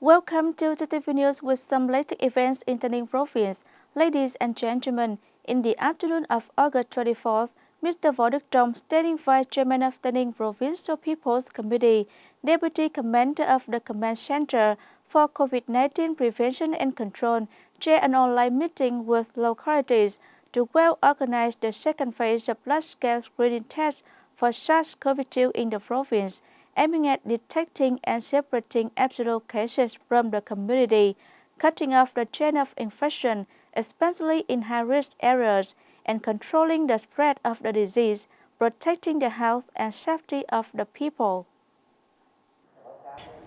Welcome to TTV News with some latest events in Tay Ninh province. Ladies and gentlemen, in the afternoon of August 24th, Mr. Võ Đức Trong, Standing Vice Chairman of Tay Ninh Provincial People's Committee, Deputy Commander of the Command Center for COVID-19 Prevention and Control, chaired an online meeting with localities to well organize the second phase of large-scale screening tests for SARS-CoV-2 in the province, aiming at detecting and separating absolute cases from the community, cutting off the chain of infection, especially in high-risk areas, and controlling the spread of the disease, protecting the health and safety of the people.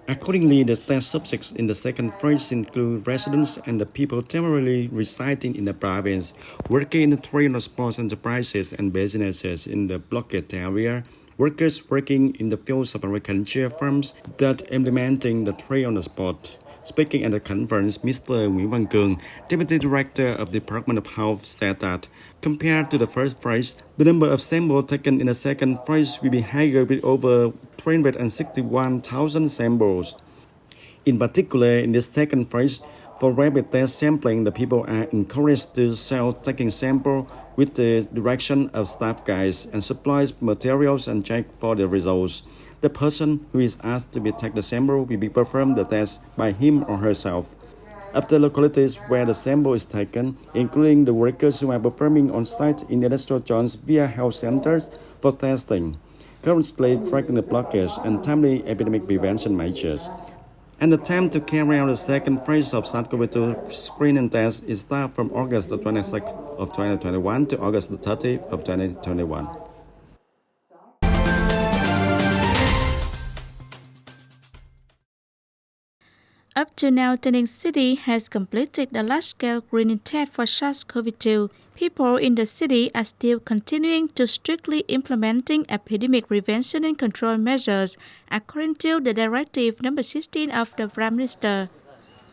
Accordingly, the test subjects in the second phase include residents and the people temporarily residing in the province, working in the trade or sports enterprises and businesses in the blockade area, workers working in the fields of agriculture farms that implementing the trade on the spot. Speaking at the conference, Mr. Nguyễn Văn Cường, Deputy Director of the Department of Health, said that compared to the first phase, the number of samples taken in the second phase will be higher with over 361,000 samples. In particular, in this second phase, for rapid test sampling, the people are encouraged to self-taking sample with the direction of staff guides and supplies materials and check for the results. The person who is asked to take the sample will be performed the test by him or herself. After localities where the sample is taken, including the workers who are performing on site in the industrial zones via health centers for testing, currently tracking the blockage and timely epidemic prevention measures. An attempt to carry out the second phase of SARS-CoV-2 screening test is started from August 26th of 2021 to August 30th of 2021. Up to now, Tay Ninh City has completed the large-scale screening test for SARS-CoV-2. People in the city are still continuing to strictly implementing epidemic prevention and control measures, according to the Directive number 16 of the Prime Minister.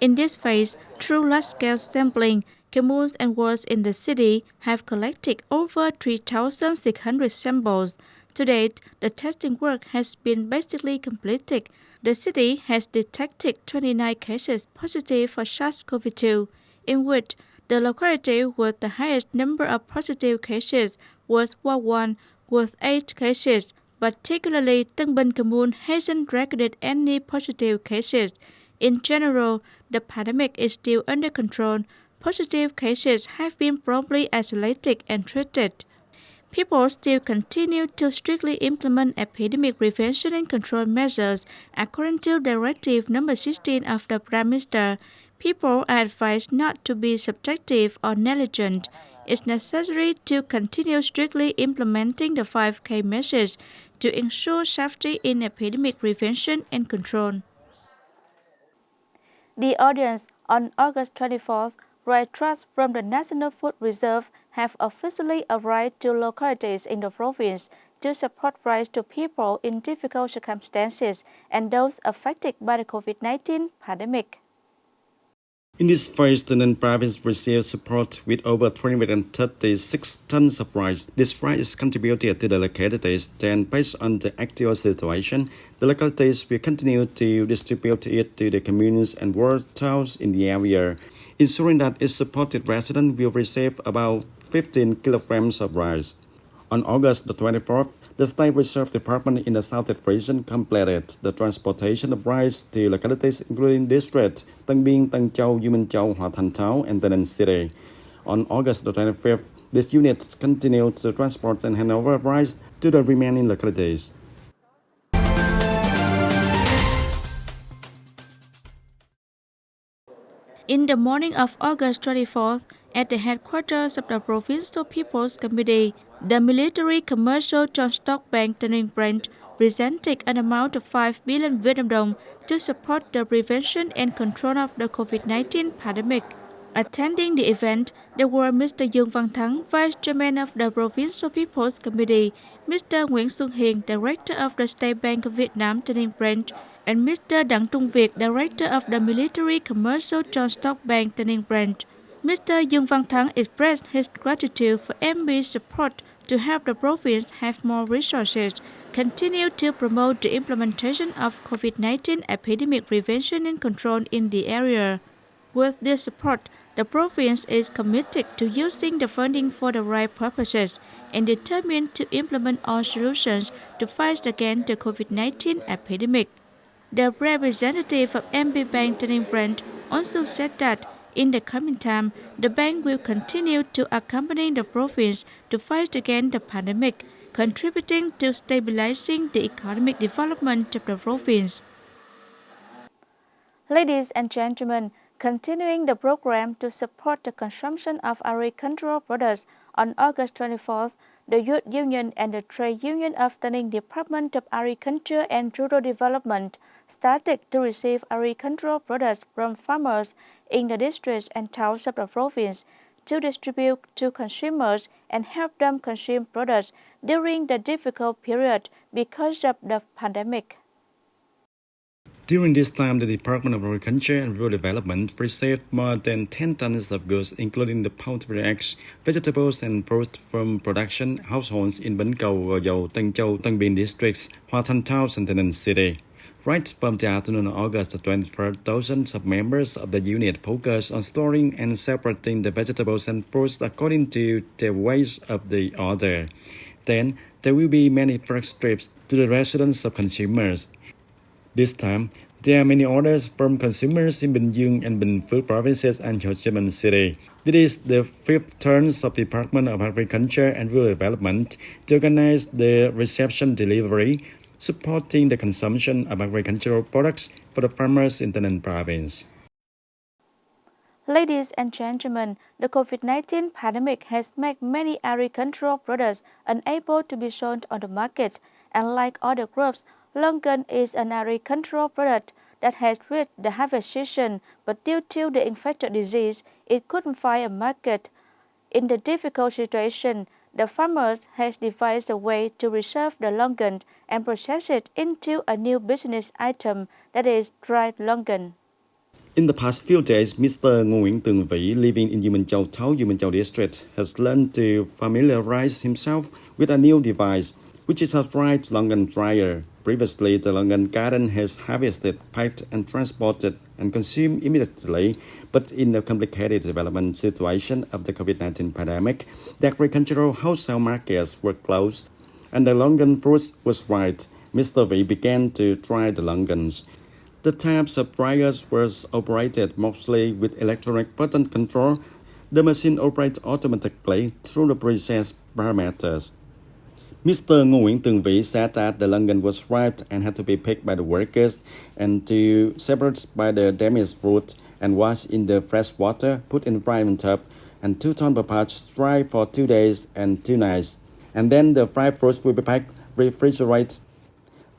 In this phase, through large-scale sampling, communes and wards in the city have collected over 3,600 samples. To date, the testing work has been basically completed. The city has detected 29 cases positive for SARS-CoV-2, in which the locality with the highest number of positive cases was Longan with 8 cases. Particularly, Tân Bình Commune hasn't recorded any positive cases. In general, the pandemic is still under control. Positive cases have been promptly isolated and treated. People still continue to strictly implement epidemic prevention and control measures, according to Directive number 16 of the Prime Minister. People are advised not to be subjective or negligent. It's necessary to continue strictly implementing the 5K message to ensure safety in epidemic prevention and control. The audience on August 24th, rice trucks from the National Food Reserve have officially arrived to localities in the province to support rice to people in difficult circumstances and those affected by the COVID-19 pandemic. In this phase, the Ninh province received support with over 336 tons of rice. This rice is contributed to the localities. Then, based on the actual situation, the localities will continue to distribute it to the communes and rural towns in the area, ensuring that its supported residents will receive about 15 kilograms of rice. On August the 24th, the State Reserve Department in the Southeast region completed the transportation of rice to localities including districts Tân Biên, Tân Châu, U Minh Châu, Hòa Thành Tháo, and Tay Ninh City. On August the 25th, these units continued to transport and hand over rice to the remaining localities. In the morning of August 24th, at the headquarters of the Provincial People's Committee, the Military Commercial Joint Stock Bank Tay Ninh branch presented an amount of 5 billion Vietnam dong to support the prevention and control of the COVID-19 pandemic. Attending the event, there were Mr. Dương Văn Thắng, Vice Chairman of the Provincial People's Committee, Mr. Nguyễn Xuân Hiền, Director of the State Bank of Vietnam Tay Ninh branch, and Mr. Đặng Trung Việt, Director of the Military Commercial Joint Stock Bank Tay Ninh branch. Mr. Dương Văn Thắng expressed his gratitude for MB's support to help the province have more resources continue to promote the implementation of COVID-19 epidemic prevention and control in the area. With this support, the province is committed to using the funding for the right purposes and determined to implement all solutions to fight against the COVID-19 epidemic. The representative of MB Bank Tay Ninh branch also said that in the coming time, the bank will continue to accompany the province to fight against the pandemic, contributing to stabilizing the economic development of the province. Ladies and gentlemen, continuing the program to support the consumption of agricultural products, on August 24th, the Youth Union and the Trade Union of Tay Ninh Department of Agriculture and Rural Development started to receive agricultural products from farmers in the districts and towns of the province to distribute to consumers and help them consume products during the difficult period because of the pandemic. During this time, the Department of Agriculture and Rural Development received more than 10 tons of goods, including the poultry eggs, vegetables, and fruit from production households in Bến Cầu, Gò Dầu, Tân Châu, Tân Bình districts, Hoa Thanh Towns, and Tay Ninh City. Right from the afternoon of August 23rd, thousands of members of the unit focused on storing and separating the vegetables and fruits according to the weight of the order. Then, there will be many truck trips to the residence of consumers. This time, there are many orders from consumers in Bình Dương and Bình Phước provinces and Ho Chi Minh City. This is the fifth turn of the Department of Agriculture and Rural Development to organize the reception delivery, supporting the consumption of agricultural products for the farmers in Tay Ninh province. Ladies and gentlemen, the COVID-19 pandemic has made many agricultural products unable to be sold on the market, and like other crops, Longan is an agricultural product that has reached the harvest season, but due to the infectious disease, it couldn't find a market. In the difficult situation, the farmers has devised a way to reserve the longan and process it into a new business item, that is dried longan. In the past few days, Mr. Nguyen Tường Vĩ, living in Dư Châu Tháo, Dư Châu district, has learned to familiarize himself with a new device, which is a dried longan dryer. Previously, the longan garden has harvested, packed, and transported and consumed immediately, but in the complicated development situation of the COVID-19 pandemic, the agricultural wholesale markets were closed, and the longan fruit was dried. Mr. Vĩ began to dry the longans. The types of dryers was operated mostly with electronic button control. The machine operates automatically through the preset parameters. Mr. Nguyen Tường Vĩ said that the longan was ripe and had to be picked by the workers and to separate by the damaged fruit and washed in the fresh water, put in drying tub, and 2 tons per patch, dry for 2 days and 2 nights. And then the fried fruits will be packed, refrigerated.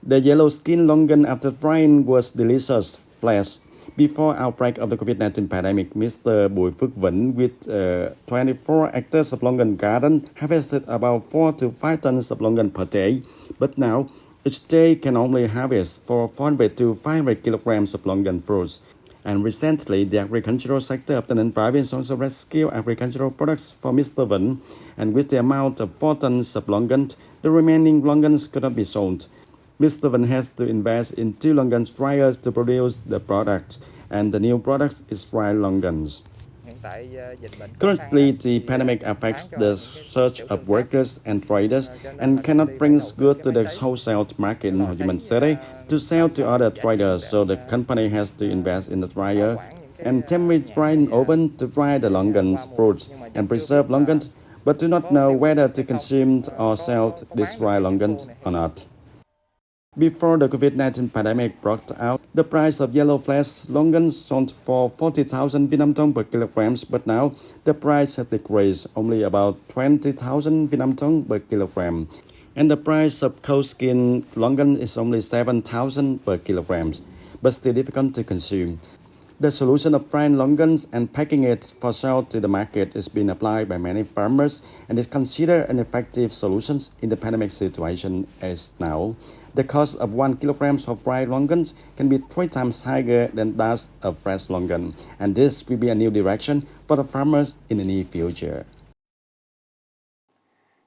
The yellow skin longan after drying was delicious flesh. Before outbreak of the COVID-19 pandemic, Mr. Bùi Phước Vĩnh, with 24 hectares of longan garden, harvested about 4 to 5 tons of longan per day. But now, each day can only harvest for 400 to 500 kilograms of longan fruits. And recently, the agricultural sector of Tay Ninh province also rescued agricultural products for Mr. Vĩnh, and with the amount of 4 tons of longan, the remaining longans could not be sold. Mr. Vĩnh has to invest in 2 longan dryers to produce the product, and the new product is dried longans. Currently, the pandemic affects the search of workers and traders and cannot bring goods to the wholesale market in Ho Chi Minh City to sell to other traders, so the company has to invest in the dryer and temporary drying oven to dry the longans fruits and preserve longans, but do not know whether to consume or sell this dry longans or not. Before the COVID-19 pandemic broke out, the price of yellow flesh longan sold for 40,000 Vietnam dong per kilogram, but now the price has decreased only about 20,000 Vietnam dong per kilogram. And the price of cold skin longan is only 7,000 per kilogram, but still difficult to consume. The solution of drying longans and packing it for sale to the market is being applied by many farmers and is considered an effective solution in the pandemic situation as now. The cost of 1 kilogram of dried longans can be 3 times higher than that of fresh longan, and this will be a new direction for the farmers in the near future.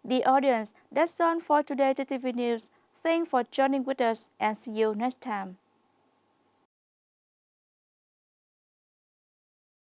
The audience, that's all for today TTV News. Thanks for joining with us and see you next time.